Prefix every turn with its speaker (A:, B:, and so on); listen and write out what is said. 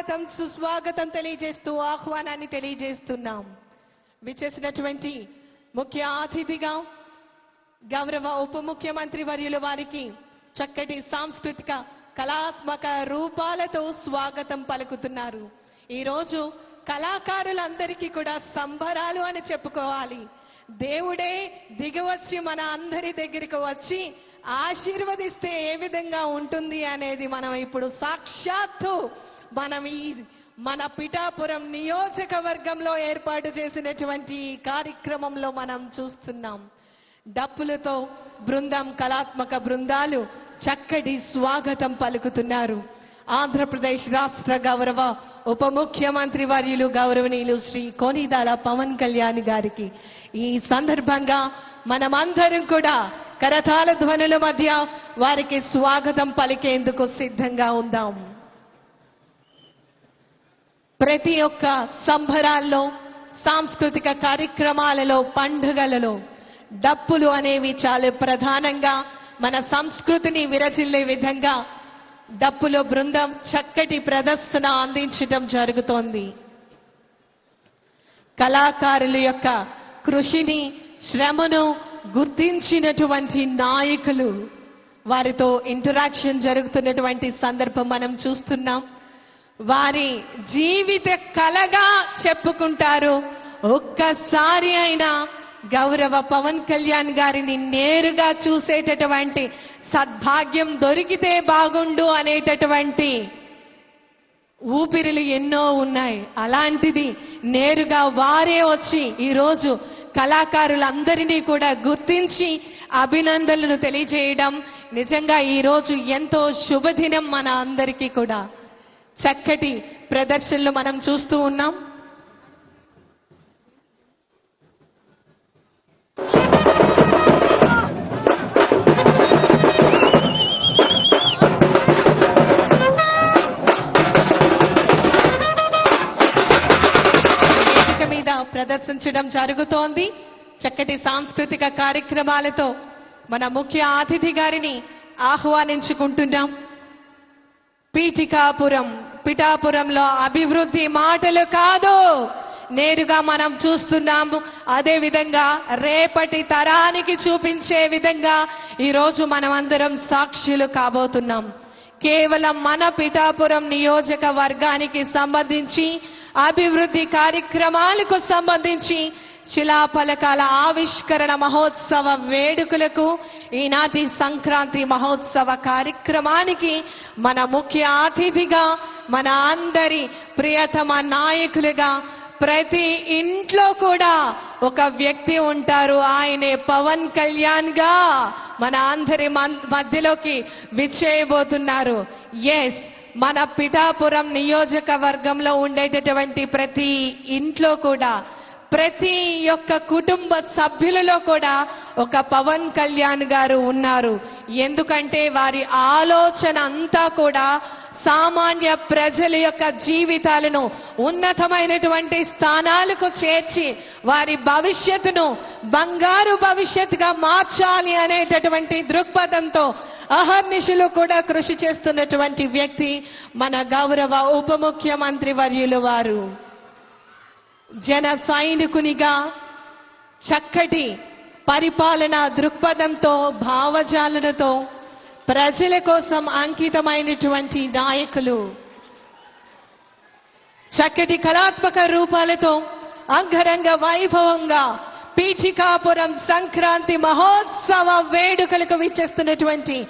A: స్వాగతం సుస్వాగతం తెలియజేస్తూ ఆహ్వానాన్ని తెలియజేస్తున్నాం. విచ్చేసినటువంటి ముఖ్య అతిథిగా గౌరవ ఉప ముఖ్యమంత్రి వర్యుల వారికి చక్కటి సాంస్కృతిక కళాత్మక రూపాలతో స్వాగతం పలుకుతున్నారు. ఈరోజు కళాకారులందరికీ కూడా సంబరాలు అని చెప్పుకోవాలి. దేవుడే దిగివచ్చి మన అందరి దగ్గరికి వచ్చి ఆశీర్వదిస్తే ఏ విధంగా ఉంటుంది అనేది మనం ఇప్పుడు సాక్షాత్తు మన పిఠాపురం నియోజకవర్గంలో ఏర్పాటు చేసినటువంటి ఈ కార్యక్రమంలో మనం చూస్తున్నాం. డప్పులతో బృందం, కళాత్మక బృందాలు చక్కటి స్వాగతం పలుకుతున్నారు. ఆంధ్రప్రదేశ్ రాష్ట్ర గౌరవ ఉప ముఖ్యమంత్రి వర్యులు గౌరవనీయులు శ్రీ కొనిదాల పవన్ కళ్యాణ్ గారికి ఈ సందర్భంగా మనమందరం కూడా కరతాళ ధ్వనుల మధ్య వారికి స్వాగతం పలికేందుకు సిద్ధంగా ఉందాం. ప్రతి ఒక్క సంబరాల్లో, సాంస్కృతిక కార్యక్రమాలలో, పండుగలలో డప్పులు అనేవి చాలా ప్రధానంగా మన సంస్కృతిని విరచిల్లే విధంగా డప్పుల బృందం చక్కటి ప్రదర్శన అందించడం జరుగుతోంది. కళాకారుల యొక్క కృషిని, శ్రమను గుర్తించినటువంటి నాయకులు, వారితో ఇంటరాక్షన్ జరుగుతున్నటువంటి సందర్భం మనం చూస్తున్నాం. వారి జీవిత కళగా చెప్పుకుంటారు. ఒక్కసారి అయినా గౌరవ పవన్ కళ్యాణ్ గారిని నేరుగా చూసేటటువంటి సద్భాగ్యం దొరికితే బాగుండు అనేటటువంటి ఊపిరిలు ఎన్నో ఉన్నాయి. అలాంటిది నేరుగా వారే వచ్చి ఈరోజు కళాకారులందరినీ కూడా గుర్తించి అభినందనలు తెలియజేయడం నిజంగా ఈరోజు ఎంతో శుభదినం. మన అందరికీ కూడా చక్కటి ప్రదర్శనలు మనం చూస్తూ ఉన్నాం. ప్రదర్శించడం జరుగుతోంది. చక్కటి సాంస్కృతిక కార్యక్రమాలతో మన ముఖ్య అతిథి గారిని ఆహ్వానించుకుంటున్నాం. పిఠాపురంలో అభివృద్ధి మాటలు కాదు, నేరుగా మనం చూస్తున్నాము. అదే విధంగా రేపటి తరానికి చూపించే విధంగా ఈరోజు మనమందరం సాక్షులు కాబోతున్నాం. కేవలం మన పిఠాపురం నియోజకవర్గానికి సంబంధించి అభివృద్ధి కార్యక్రమాలకు సంబంధించి శిలాఫలకాల ఆవిష్కరణ మహోత్సవ వేడుకలకు, ఈనాటి సంక్రాంతి మహోత్సవ కార్యక్రమానికి మన ముఖ్య అతిథిగా, మన అందరి ప్రియతమ నాయకులుగా ప్రతి ఇంట్లో కూడా ఒక వ్యక్తి ఉంటారు. ఆయనే పవన్ కళ్యాణ్ గా మన అందరి మధ్యలోకి విచ్చేయబోతున్నారు. ఎస్, మన పిఠాపురం నియోజకవర్గంలో ఉండేటటువంటి ప్రతి ఇంట్లో కూడా, ప్రతి ఒక్క కుటుంబ సభ్యులలో కూడా ఒక పవన్ కళ్యాణ్ గారు ఉన్నారు. ఎందుకంటే వారి ఆలోచన అంతా కూడా సామాన్య ప్రజల యొక్క జీవితాలను ఉన్నతమైనటువంటి స్థానాలకు చేర్చి వారి భవిష్యత్తును బంగారు భవిష్యత్తుగా మార్చాలి అనేటటువంటి దృక్పథంతో అహర్నిశలు కూడా కృషి చేస్తున్నటువంటి వ్యక్తి మన గౌరవ ఉప ముఖ్యమంత్రి వర్యులు వారు. జన సైనికునిగా చక్కటి పరిపాలనా దృక్పథంతో, భావజాలనతో ప్రజల కోసం అంకితమైనటువంటి నాయకులు. చక్కటి కళాత్మక రూపాలతో అంగరంగ వైభవంగా పీఠికాపురం సంక్రాంతి మహోత్సవ వేడుకలకు విచ్చేస్తున్నటువంటి